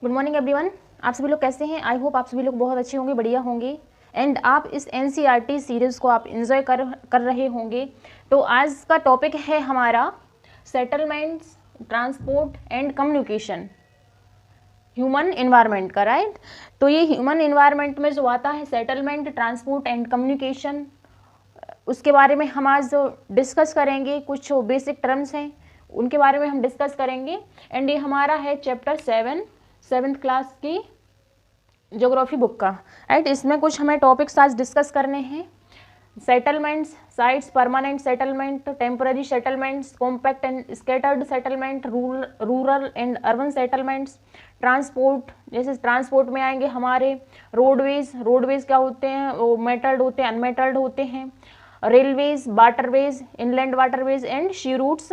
Good morning everyone. आप सभी लोग कैसे हैं? आई होप आप सभी लोग बहुत अच्छे होंगे, बढ़िया होंगे एंड आप इस एनसीईआरटी सीरीज़ को आप इंजॉय कर रहे होंगे। तो आज का टॉपिक है हमारा settlements, transport and communication, human environment का, राइट। तो ये ह्यूमन इन्वायरमेंट में जो आता है सेटलमेंट, ट्रांसपोर्ट एंड कम्युनिकेशन, उसके बारे में हम आज डिस्कस करेंगे। कुछ बेसिक टर्म्स हैं उनके बारे में हम डिस्कस करेंगे एंड ये हमारा है चैप्टर 7th क्लास की ज्योग्राफी बुक का, राइट। इसमें कुछ हमें टॉपिक्स आज डिस्कस करने हैं। Settlements, sites, permanent settlement, temporary settlements, compact and scattered settlement, rural and urban settlements, transport, जैसे ट्रांसपोर्ट में आएंगे हमारे रोडवेज क्या होते हैं, वो मेटल्ड होते हैं, अनमेटल्ड होते हैं, railways, waterways, inland waterways and sea routes,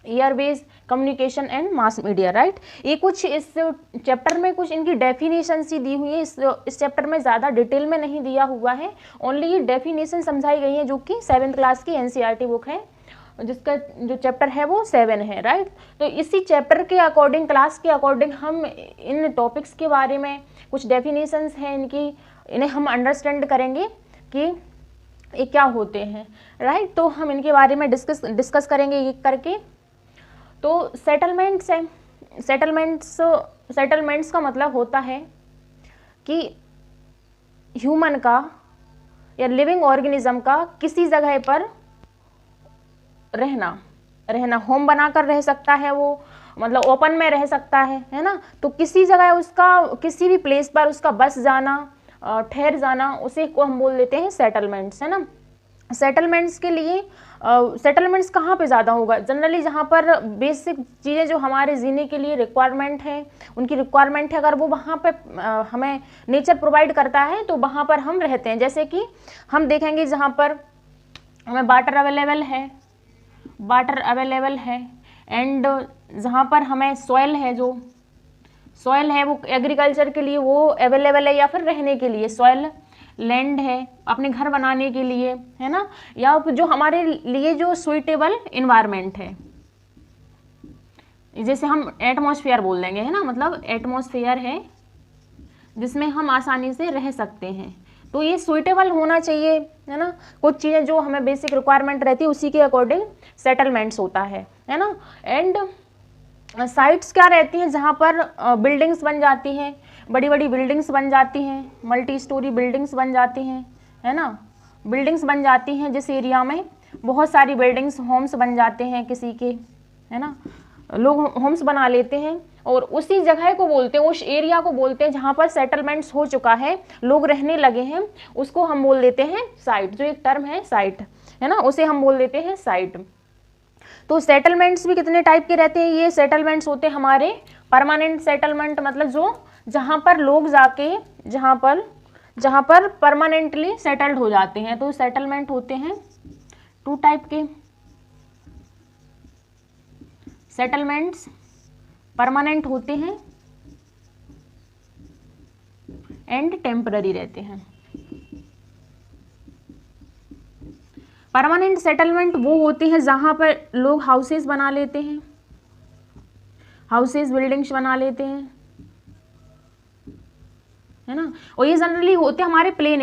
Airways, communication and mass media, right. ये कुछ इस चैप्टर में कुछ इनकी डेफिनेशन सी दी हुई है। इस चैप्टर में ज़्यादा डिटेल में नहीं दिया हुआ है, ओनली ये डेफिनेशन समझाई गई है जो कि 7th क्लास की एनसीईआरटी बुक है, जिसका जो चैप्टर है वो 7 है, राइट। तो इसी चैप्टर के अकॉर्डिंग, क्लास के अकॉर्डिंग हम इन टॉपिक्स के बारे में कुछ डेफिनेशंस हैं इनकी, इन्हें हम अंडरस्टैंड करेंगे कि ये क्या होते हैं, राइट। तो हम इनके बारे में डिस्कस करेंगे ये करके। तो सेटलमेंट्स का मतलब होता है कि ह्यूमन का या लिविंग ऑर्गेनिज्म का किसी जगह पर रहना होम बनाकर रह सकता है, वो मतलब ओपन में रह सकता है ना। तो किसी जगह उसका, किसी भी प्लेस पर उसका बस जाना, ठहर जाना, उसे को हम बोल देते हैं सेटलमेंट्स, है ना। सेटलमेंट्स के लिए सेटलमेंट्स कहाँ पे ज़्यादा होगा? जनरली जहाँ पर बेसिक चीज़ें जो हमारे जीने के लिए रिक्वायरमेंट है, उनकी रिक्वायरमेंट है, अगर वो वहाँ पे हमें नेचर प्रोवाइड करता है तो वहाँ पर हम रहते हैं। जैसे कि हम देखेंगे जहाँ पर हमें वाटर अवेलेबल है एंड जहाँ पर हमें सॉइल है वो एग्रीकल्चर के लिए वो अवेलेबल है, या फिर रहने के लिए सॉइल, लैंड है अपने घर बनाने के लिए, है ना, या जो हमारे लिए जो सुइटेबल इन्वायरमेंट है, जैसे हम एटमॉस्फेयर बोल देंगे, है ना, मतलब एटमॉस्फेयर है जिसमें हम आसानी से रह सकते हैं। तो ये सुइटेबल होना चाहिए, है ना। कुछ चीज़ें जो हमें बेसिक रिक्वायरमेंट रहती है उसी के अकॉर्डिंग सेटलमेंट्स होता है ना। एंड साइट्स क्या रहती हैं? जहाँ पर बिल्डिंग्स बन जाती हैं, बड़ी बड़ी बिल्डिंग्स बन जाती हैं, मल्टी स्टोरी बिल्डिंग्स बन जाती हैं, है ना। बिल्डिंग्स बन जाती हैं जिस एरिया में बहुत सारी बिल्डिंग्स, होम्स बन जाते हैं किसी के, है ना, लोग होम्स बना लेते हैं और उसी जगह को बोलते हैं, उस एरिया को बोलते हैं जहाँ पर सेटलमेंट्स हो चुका है, लोग रहने लगे हैं, उसको हम बोल देते हैं साइट। जो एक टर्म है साइट, है ना, उसे हम बोल देते हैं साइट। तो सेटलमेंट्स भी कितने टाइप के रहते हैं? ये सेटलमेंट्स होते हैं हमारे परमानेंट सेटलमेंट, मतलब जो जहाँ पर लोग जाके जहाँ पर परमानेंटली सेटल्ड हो जाते हैं। तो सेटलमेंट होते हैं 2 टाइप के। सेटलमेंट्स परमानेंट होते हैं एंड टेम्पररी रहते हैं। परमानेंट सेटलमेंट वो होते हैं जहाँ पर लोग हाउसेस बना लेते हैं, बिल्डिंग्स बना लेते हैं, है ना। और ये जनरली होते हैं हमारे प्लेन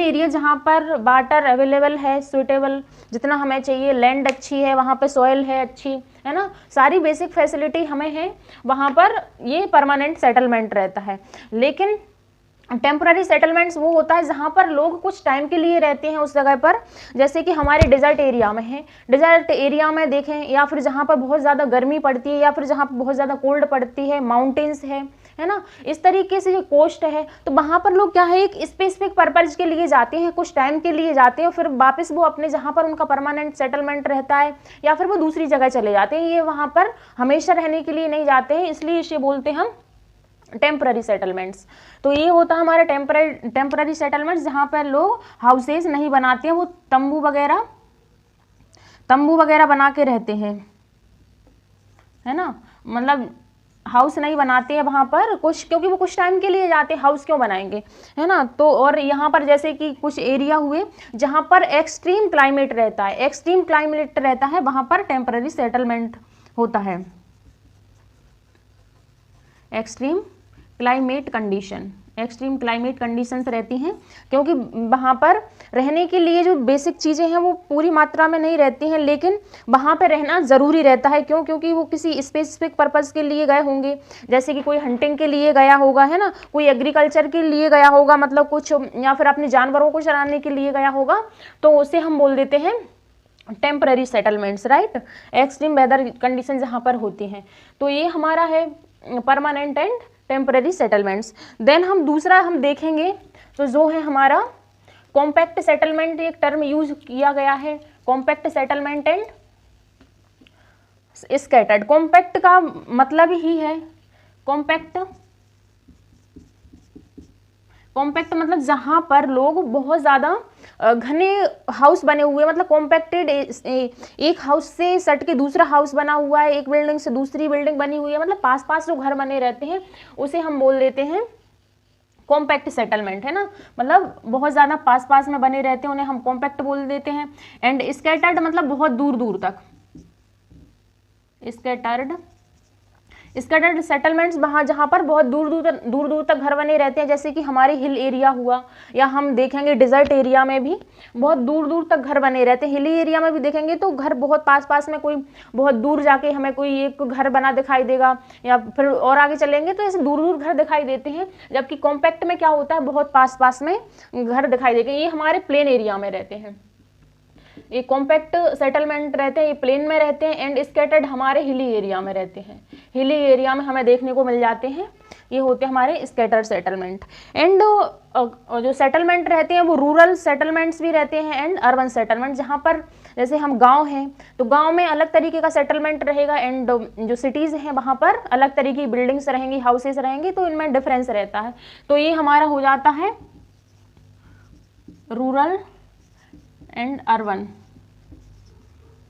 एरिया जहाँ पर वाटर अवेलेबल है, सुइटेबल जितना हमें चाहिए, लैंड अच्छी है, वहाँ पे सॉइल है अच्छी, है ना, सारी बेसिक फैसिलिटी हमें है, वहाँ पर ये परमानेंट सेटलमेंट रहता है। लेकिन टेम्पररी सेटलमेंट्स वो होता है जहाँ पर लोग कुछ टाइम के लिए रहते हैं उस जगह पर, जैसे कि हमारे डेजर्ट एरिया में है, डेजर्ट एरिया में देखें, या फिर जहाँ पर बहुत ज़्यादा गर्मी पड़ती है, या फिर जहाँ पर बहुत ज़्यादा कोल्ड पड़ती है, माउंटेन्स है ना, इस तरीके से जो कोस्ट है, तो वहाँ पर लोग क्या है, एक स्पेसिफिक पर्पज के लिए जाते हैं, कुछ टाइम के लिए जाते हैं, फिर वापस वो अपने जहाँ पर उनका परमानेंट सेटलमेंट रहता है, या फिर वो दूसरी जगह चले जाते हैं। ये वहाँ पर हमेशा रहने के लिए नहीं जाते हैं, इसलिए इसे बोलते हैं हम टेम्पररी सेटलमेंट्स। तो ये होता है हमारा टेम्पररी सेटलमेंट्स, जहाँ पर लोग हाउसेज नहीं बनाते हैं, वो तंबू वगैरह बना के रहते हैं, है ना, मतलब हाउस नहीं बनाते हैं वहाँ पर कुछ, क्योंकि वो कुछ टाइम के लिए जाते हैं, हाउस क्यों बनाएंगे, है ना। तो और यहाँ पर जैसे कि कुछ एरिया हुए जहाँ पर एक्सट्रीम क्लाइमेट रहता है, वहाँ पर टेम्पररी सेटलमेंट होता है। Extreme climate condition, extreme climate conditions रहती हैं, क्योंकि वहाँ पर रहने के लिए जो बेसिक चीज़ें हैं वो पूरी मात्रा में नहीं रहती हैं, लेकिन वहाँ पर रहना ज़रूरी रहता है। क्यों? क्योंकि वो किसी स्पेसिफिक पर्पज़ के लिए गए होंगे, जैसे कि कोई हंटिंग के लिए गया होगा, है ना, कोई एग्रीकल्चर के लिए गया होगा, मतलब कुछ, या फिर अपने जानवरों को चराने के लिए गया होगा, तो उसे हम बोल देते हैं temporary settlements, right. Extreme weather condition जहाँ पर होती हैं, तो ये हमारा है permanent and temporary settlements. Then हम दूसरा हम देखेंगे तो जो है हमारा कॉम्पैक्ट सेटलमेंट, एक टर्म यूज किया गया है, compact settlement and scattered. Compact का मतलब ही है, कॉम्पैक्ट मतलब जहां पर लोग बहुत ज्यादा घने हाउस बने हुए, मतलब कॉम्पैक्टेड, एक हाउस से सट के दूसरा हाउस बना हुआ है, एक बिल्डिंग से दूसरी बिल्डिंग बनी हुई है, मतलब पास पास जो घर बने रहते हैं उसे हम बोल देते हैं कॉम्पैक्ट सेटलमेंट, है ना, मतलब बहुत ज़्यादा पास पास में बने रहते हैं, उन्हें हम कॉम्पैक्ट बोल देते हैं। एंड स्कैटर्ड मतलब बहुत दूर दूर तक, स्कैटर्ड सेटलमेंट्स वहाँ जहाँ पर बहुत दूर दूर तक घर बने रहते हैं, जैसे कि हमारे हिल एरिया हुआ, या हम देखेंगे डिजर्ट एरिया में भी बहुत दूर दूर तक घर बने रहते हैं। हिली एरिया में भी देखेंगे तो घर बहुत पास पास में, कोई बहुत दूर जाके हमें कोई एक घर बना दिखाई देगा, या फिर और आगे चलेंगे तो ऐसे दूर दूर घर दिखाई देते हैं। जबकि कॉम्पैक्ट में क्या होता है, बहुत पास पास में घर दिखाई देते हैं, ये हमारे प्लेन एरिया में रहते हैं। ये कॉम्पैक्ट सेटलमेंट रहते हैं, ये प्लेन में रहते हैं। एंड स्कैटर्ड हमारे हिली एरिया में रहते हैं, हिली एरिया में हमें देखने को मिल जाते हैं, ये होते हैं हमारे स्कैटर्ड सेटलमेंट। एंड जो सेटलमेंट रहते हैं वो रूरल सेटलमेंट्स भी रहते हैं एंड अर्बन सेटलमेंट, जहाँ पर जैसे हम गांव हैं तो गांव में अलग तरीके का सेटलमेंट रहेगा, एंड जो सिटीज़ हैं वहाँ पर अलग तरीके की बिल्डिंग्स रहेंगी, हाउसेस रहेंगे, तो इनमें डिफरेंस रहता है। तो ये हमारा हो जाता है रूरल एंड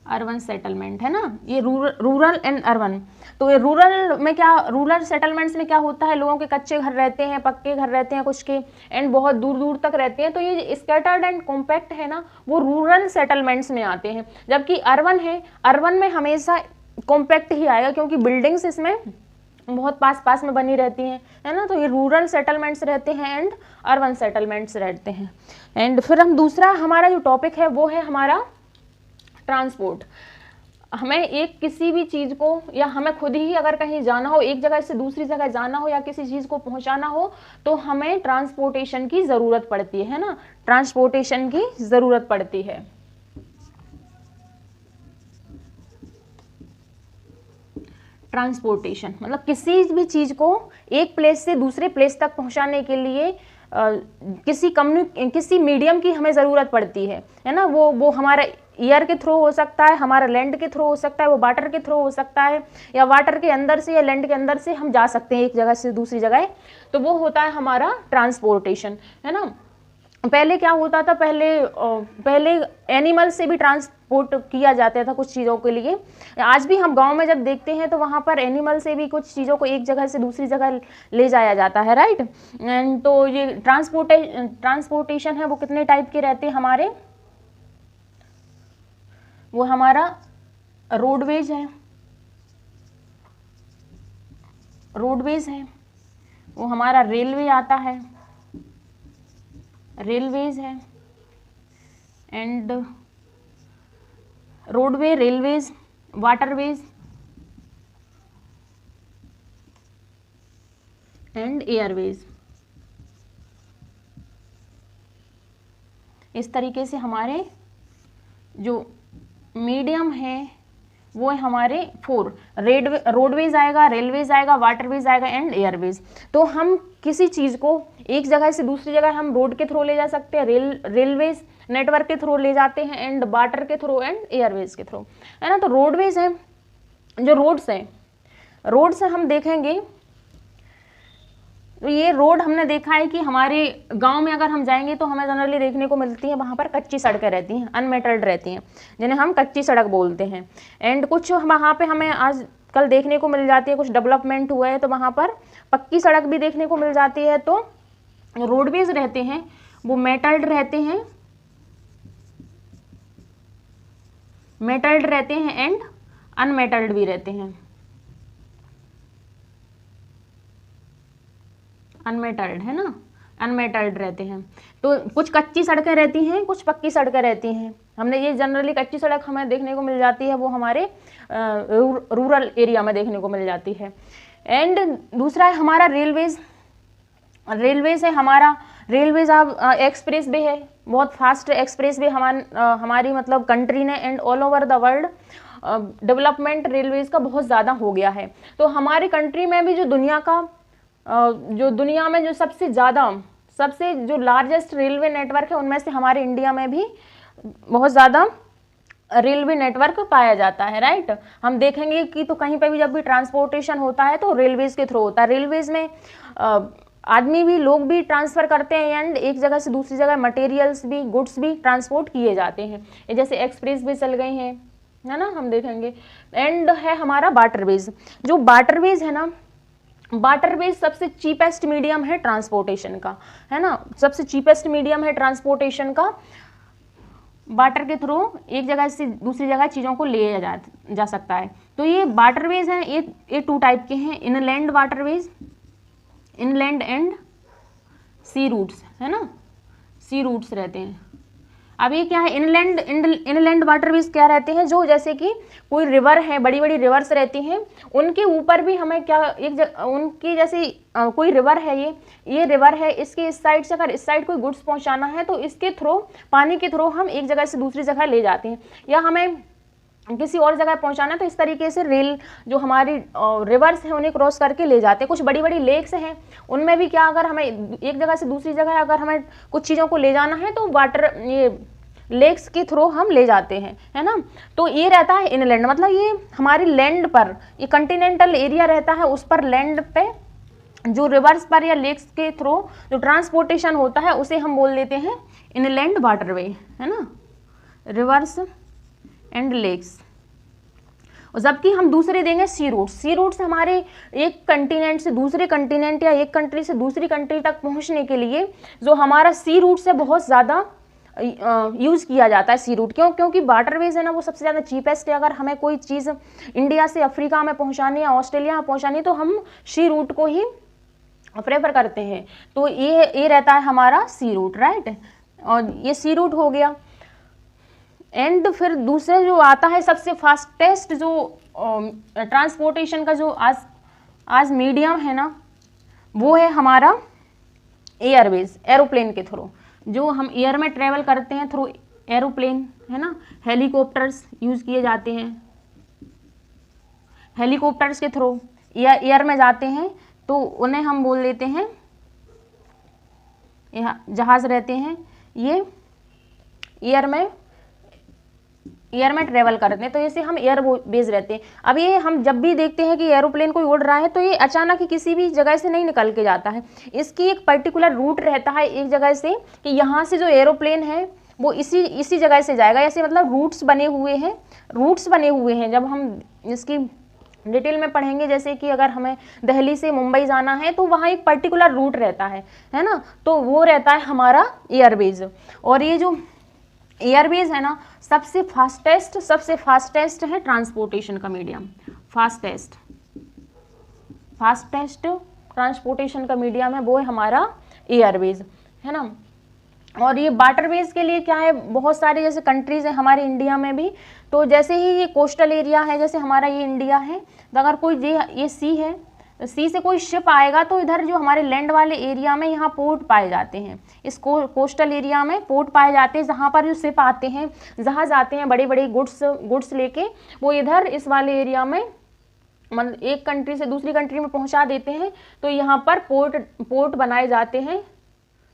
अर्बन सेटलमेंट, है ना, ये रूरल एंड अर्बन। तो ये रूरल सेटलमेंट्स में क्या होता है, लोगों के कच्चे घर रहते हैं, पक्के घर रहते हैं कुछ के, एंड बहुत दूर दूर तक रहते हैं। तो ये स्कैटर्ड एंड कॉम्पैक्ट है ना, वो रूरल सेटलमेंट्स में आते हैं। जबकि अर्बन है, अर्बन में हमेशा कॉम्पैक्ट ही आएगा, क्योंकि बिल्डिंग्स इसमें बहुत पास पास में बनी रहती हैं, है ना। तो ये रूरल सेटलमेंट्स रहते हैं एंड अर्बन सेटलमेंट्स रहते हैं। एंड फिर हम दूसरा हमारा जो टॉपिक है वो है हमारा ट्रांसपोर्ट। हमें एक किसी भी चीज़ को, या हमें खुद ही अगर कहीं जाना हो, एक जगह से दूसरी जगह जाना हो, या किसी चीज़ को पहुंचाना हो, तो हमें ट्रांसपोर्टेशन की ज़रूरत पड़ती है ना, ट्रांसपोर्टेशन की ज़रूरत पड़ती है। ट्रांसपोर्टेशन मतलब किसी भी चीज़ को एक प्लेस से दूसरे प्लेस तक पहुंचाने के लिए किसी मीडियम की हमें ज़रूरत पड़ती है ना। वो हमारा एयर के थ्रू हो सकता है, हमारा लैंड के थ्रू हो सकता है, वो वाटर के थ्रू हो सकता है, या वाटर के अंदर से या लैंड के अंदर से हम जा सकते हैं एक जगह से दूसरी जगह। तो वो होता है हमारा ट्रांसपोर्टेशन, है ना। पहले क्या होता था, पहले एनिमल से भी ट्रांसपोर्ट किया जाता था कुछ चीज़ों के लिए। आज भी हम गांव में जब देखते हैं तो वहाँ पर एनिमल से भी कुछ चीज़ों को एक जगह से दूसरी जगह ले जाया जाता है, राइट। एंड तो ये ट्रांसपोर्टेशन है वो कितने टाइप के रहते हैं हमारे, वो हमारा रोडवेज है, वो हमारा रेलवे आता है, रेलवेज है, and roadway, railways, waterways and Airways. इस तरीके से हमारे जो मीडियम है वो है हमारे 4, रोडवेज आएगा, रेलवेज आएगा, वाटरवेज आएगा एंड एयरवेज। तो हम किसी चीज़ को एक जगह से दूसरी जगह हम रोड के थ्रू ले जा सकते हैं, रेलवेज नेटवर्क के थ्रू ले जाते हैं, एंड वाटर के थ्रू एंड एयरवेज के थ्रू, है ना। तो रोडवेज हैं, जो रोड्स हैं हम देखेंगे तो ये रोड हमने देखा है कि हमारे गांव में अगर हम जाएंगे तो हमें जनरली देखने को मिलती है, वहाँ पर कच्ची सड़कें रहती हैं, अनमेटल्ड रहती हैं, जिन्हें हम कच्ची सड़क बोलते हैं। एंड कुछ वहाँ पे हमें आज कल देखने को मिल जाती है, कुछ डेवलपमेंट हुआ है तो वहाँ पर पक्की सड़क भी देखने को मिल जाती है। तो रोडवेज रहते हैं वो मेटल्ड रहते हैं एंड अनमेटल्ड भी रहते हैं। अनमेटल्ड है ना, अनमेटल्ड रहते हैं। तो कुछ कच्ची सड़कें रहती हैं, कुछ पक्की सड़कें रहती हैं। हमने ये जनरली कच्ची सड़क हमें देखने को मिल जाती है, वो हमारे रूरल एरिया में देखने को मिल जाती है। एंड दूसरा है हमारा रेलवेज। रेलवेज है हमारा, रेलवेज आप एक्सप्रेस वे है, बहुत फास्ट एक्सप्रेस वे हमारी मतलब कंट्री ने and all over the world development railways का बहुत ज़्यादा हो गया है। तो हमारी कंट्री में भी जो दुनिया में जो सबसे जो लार्जेस्ट रेलवे नेटवर्क है, उनमें से हमारे इंडिया में भी बहुत ज़्यादा रेलवे नेटवर्क पाया जाता है, राइट। हम देखेंगे कि तो कहीं पे भी जब भी ट्रांसपोर्टेशन होता है तो रेलवेज के थ्रू होता है। रेलवेज में आदमी भी, लोग भी ट्रांसफ़र करते हैं एंड एक जगह से दूसरी जगह मटेरियल्स भी, गुड्स भी ट्रांसपोर्ट किए जाते हैं। ये जैसे एक्सप्रेस वे चल गए हैं, है ना, हम देखेंगे। एंड है हमारा वाटरवेज। जो वाटरवेज है ना, वाटरवेज सबसे चीपेस्ट मीडियम है ट्रांसपोर्टेशन का, है ना, सबसे चीपेस्ट मीडियम है ट्रांसपोर्टेशन का। वाटर के थ्रू एक जगह से दूसरी जगह चीज़ों को ले जा सकता है। तो ये वाटरवेज हैं, ये 2 टाइप के हैं, inland waterways, inland and sea routes, है ना, सी रूट्स रहते हैं। अब ये क्या है, इनलैंड वाटरवेज क्या रहते हैं, जो जैसे कि कोई रिवर है, बड़ी बड़ी रिवर्स रहती हैं, उनके ऊपर भी हमें क्या उनकी जैसे कोई रिवर है, ये रिवर है, इसके इस साइड से अगर इस साइड कोई गुड्स पहुंचाना है तो इसके थ्रू, पानी के थ्रू हम एक जगह से दूसरी जगह ले जाते हैं, या हमें किसी और जगह पहुंचाना, तो इस तरीके से रेल जो हमारी रिवर्स हैं उन्हें क्रॉस करके ले जाते हैं। कुछ बड़ी बड़ी लेक्स हैं, उनमें भी क्या, अगर हमें एक जगह से दूसरी जगह अगर हमें कुछ चीज़ों को ले जाना है तो ये लेक्स के थ्रू हम ले जाते हैं, है ना। तो ये रहता है इनलैंड, मतलब ये हमारी लैंड पर, ये कंटिनेंटल एरिया रहता है, उस पर लैंड पे जो रिवर्स पर या लेक्स के थ्रू जो ट्रांसपोर्टेशन होता है उसे हम बोल देते हैं इनलैंड वाटरवे, है ना, रिवर्स एंड लेक्स। और जबकि हम दूसरे देंगे सी रूट्स। सी रूट्स हमारे एक कंटिनेंट से दूसरे कंटिनेंट या एक कंट्री से दूसरी कंट्री तक पहुंचने के लिए जो हमारा सी रूट से बहुत ज़्यादा यूज़ किया जाता है सी रूट। क्योंकि वाटरवेज है ना, वो सबसे ज़्यादा चीपेस्ट है। अगर हमें कोई चीज़ इंडिया से अफ्रीका में पहुंचानी है, ऑस्ट्रेलिया में पहुंचानी है, तो हम सी रूट को ही प्रेफर करते हैं। तो ये रहता है हमारा सी रूट, राइट। और ये सी रूट हो गया। एंड फिर दूसरा जो आता है सबसे फास्टेस्ट जो ट्रांसपोर्टेशन का जो आज मीडियम है ना, वो है हमारा एयरवेज, एरोप्लेन के थ्रू। जो हम एयर में ट्रेवल करते हैं थ्रू एरोप्लेन, है ना, हेलीकॉप्टर्स यूज़ किए जाते हैं। हेलीकॉप्टर्स के थ्रू एयर में जाते हैं तो उन्हें हम बोल देते हैं जहाज़ रहते हैं। ये एयर में ट्रेवल करते हैं, तो जैसे हम एयर बेस रहते हैं। अब ये हम जब भी देखते हैं कि एरोप्लेन कोई उड़ रहा है तो ये अचानक ही किसी भी जगह से नहीं निकल के जाता है। इसकी एक पर्टिकुलर रूट रहता है एक जगह से, कि यहाँ से जो एरोप्लेन है वो इसी जगह से जाएगा। ऐसे मतलब रूट्स बने हुए हैं। जब हम इसकी डिटेल में पढ़ेंगे, जैसे कि अगर हमें दिल्ली से मुंबई जाना है तो वहाँ एक पर्टिकुलर रूट रहता है ना, तो वो रहता है हमारा एयरवेज। और ये जो एयरवेज है ना, सबसे फास्टेस्ट है ट्रांसपोर्टेशन का मीडियम। फास्टेस्ट ट्रांसपोर्टेशन का मीडियम है, वो है हमारा एयरवेज, है ना। और ये वाटरवेज के लिए क्या है, बहुत सारे जैसे कंट्रीज हैं हमारे इंडिया में भी। तो जैसे ही ये कोस्टल एरिया है, जैसे हमारा ये इंडिया है, तो अगर कोई ये सी है, सी से कोई शिप आएगा तो इधर जो हमारे लैंड वाले एरिया में यहाँ पोर्ट पाए जाते हैं। इस कोस्टल एरिया में पोर्ट पाए जाते हैं, जहाँ पर जो शिप आते हैं, जहाज आते हैं, बड़े बड़े गुड्स लेके, वो इधर इस वाले एरिया में मतलब एक कंट्री से दूसरी कंट्री में पहुँचा देते हैं। तो यहाँ पर पोर्ट बनाए जाते हैं,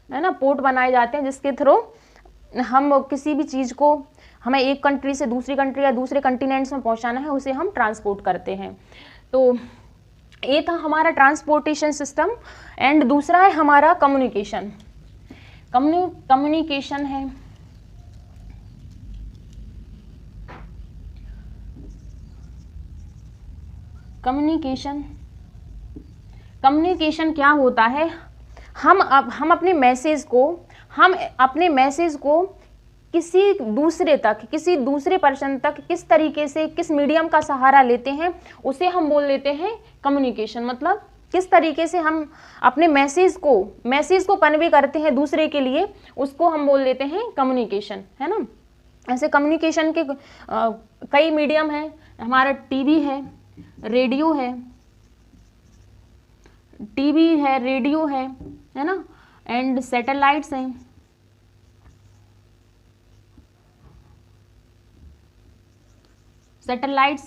है ना, पोर्ट बनाए जाते हैं, जिसके थ्रू हम किसी भी चीज़ को हमें एक कंट्री से दूसरी कंट्री या दूसरे कंटिनेंट्स में पहुँचाना है, उसे हम ट्रांसपोर्ट करते हैं। तो ये था हमारा ट्रांसपोर्टेशन सिस्टम। एंड दूसरा है हमारा कम्युनिकेशन। कम्युनिकेशन है कम्युनिकेशन क्या होता है, हम अपने मैसेज को किसी दूसरे पर्सन तक किस तरीके से, किस मीडियम का सहारा लेते हैं, उसे हम बोल देते हैं कम्युनिकेशन। मतलब किस तरीके से हम अपने मैसेज को कन्वे करते हैं दूसरे के लिए, उसको हम बोल देते हैं कम्युनिकेशन, है ना। ऐसे कम्युनिकेशन के कई मीडियम हैं, हमारा टीवी है, रेडियो है, रेडियो है ना, एंड सैटेलाइट्स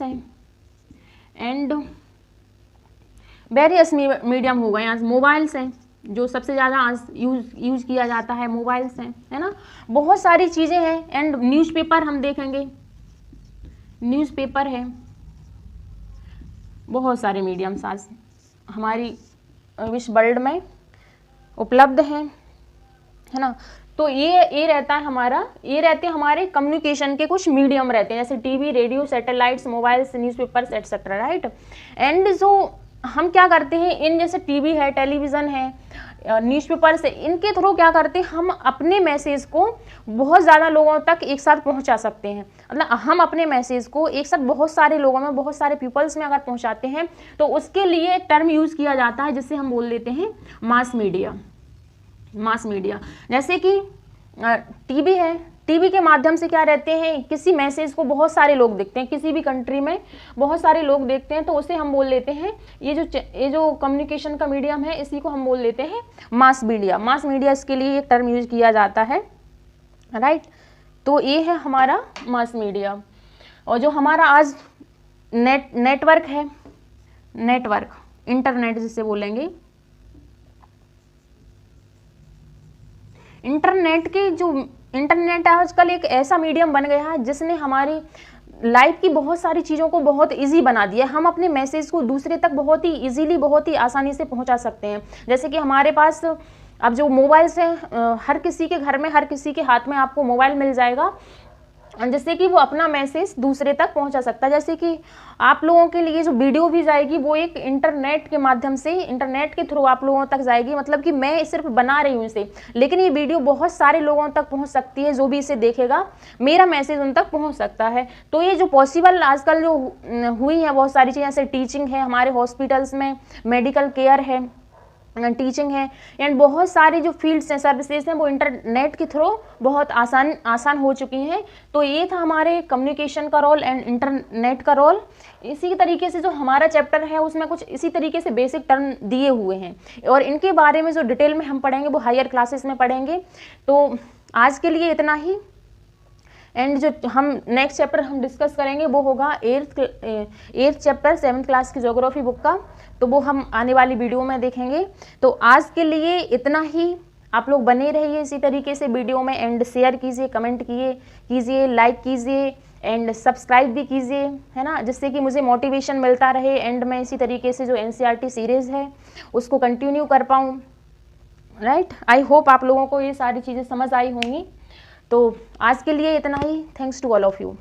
हैं, एंड वेरियस मीडियम हो गए। आज मोबाइल्स हैं, जो सबसे ज़्यादा आज यूज किया जाता है, मोबाइल्स हैं, है ना। बहुत सारी चीज़ें हैं, एंड न्यूज़पेपर हम देखेंगे, न्यूज़पेपर है, बहुत सारे मीडियम्स आज हमारी विश्व वर्ल्ड में उपलब्ध हैं, है ना। तो ये रहता है हमारा, ये रहते हैं हमारे कम्युनिकेशन के कुछ मीडियम रहते हैं, जैसे TV, radio, satellites, mobiles, newspapers etcetera, right. And जो हम क्या करते हैं, इन जैसे टीवी है, टेलीविज़न है, न्यूज़पेपर्स है, इनके थ्रू क्या करते हैं, हम अपने मैसेज को बहुत ज़्यादा लोगों तक एक साथ पहुंचा सकते हैं। मतलब हम अपने मैसेज को एक साथ बहुत सारे लोगों में, बहुत सारे पीपल्स में अगर पहुंचाते हैं, तो उसके लिए एक टर्म यूज़ किया जाता है जिससे हम बोल देते हैं मास मीडिया। जैसे कि टीवी है, टीवी के माध्यम से क्या रहते हैं, किसी मैसेज को बहुत सारे लोग देखते हैं, किसी भी कंट्री में बहुत सारे लोग देखते हैं, तो उसे हम बोल देते हैं, ये जो कम्युनिकेशन का मीडियम है, इसी को हम बोल देते हैं मास मीडिया। इसके लिए एक टर्म यूज किया जाता है, राइट। तो ये है हमारा मास मीडिया। और जो हमारा आज नेटवर्क है, इंटरनेट जिसे बोलेंगे, इंटरनेट आजकल एक ऐसा मीडियम बन गया है जिसने हमारी लाइफ की बहुत सारी चीज़ों को बहुत इजी बना दिया है। हम अपने मैसेज को दूसरे तक बहुत ही इजीली, बहुत ही आसानी से पहुंचा सकते हैं। जैसे कि हमारे पास अब जो मोबाइल्स हैं, हर किसी के घर में, हर किसी के हाथ में आपको मोबाइल मिल जाएगा, जिससे कि वो अपना मैसेज दूसरे तक पहुंचा सकता है। जैसे कि आप लोगों के लिए जो वीडियो भी जाएगी, वो एक इंटरनेट के माध्यम से, इंटरनेट के थ्रू आप लोगों तक जाएगी। मतलब कि मैं सिर्फ बना रही हूँ इसे, लेकिन ये वीडियो बहुत सारे लोगों तक पहुंच सकती है। जो भी इसे देखेगा, मेरा मैसेज उन तक पहुंच सकता है। तो ये जो पॉसिबल आजकल जो हुई है बहुत सारी चीज़ें, जैसे टीचिंग है, हमारे हॉस्पिटल्स में मेडिकल केयर है, टीचिंग है, एंड बहुत सारी जो फील्ड्स हैं, सर्विसेज हैं, वो इंटरनेट के थ्रू बहुत आसान हो चुकी हैं। तो ये था हमारे कम्युनिकेशन का रोल एंड इंटरनेट का रोल। इसी तरीके से जो हमारा चैप्टर है, उसमें कुछ इसी तरीके से बेसिक टर्म दिए हुए हैं, और इनके बारे में जो डिटेल में हम पढ़ेंगे वो हायर क्लासेस में पढ़ेंगे। तो आज के लिए इतना ही, एंड जो हम नेक्स्ट चैप्टर हम डिस्कस करेंगे वो होगा 8th चैप्टर 7th क्लास की ज्योग्राफी बुक का। तो वो हम आने वाली वीडियो में देखेंगे। तो आज के लिए इतना ही। आप लोग बने रहिए इसी तरीके से वीडियो में, एंड शेयर कीजिए, कमेंट कीजिए, लाइक कीजिए, एंड सब्सक्राइब भी कीजिए, है ना, जिससे कि मुझे मोटिवेशन मिलता रहे, एंड मैं इसी तरीके से जो NCERT सीरीज़ है उसको कंटिन्यू कर पाऊँ, राइट। आई होप आप लोगों को ये सारी चीज़ें समझ आई होंगी। तो आज के लिए इतना ही। Thanks to all of you.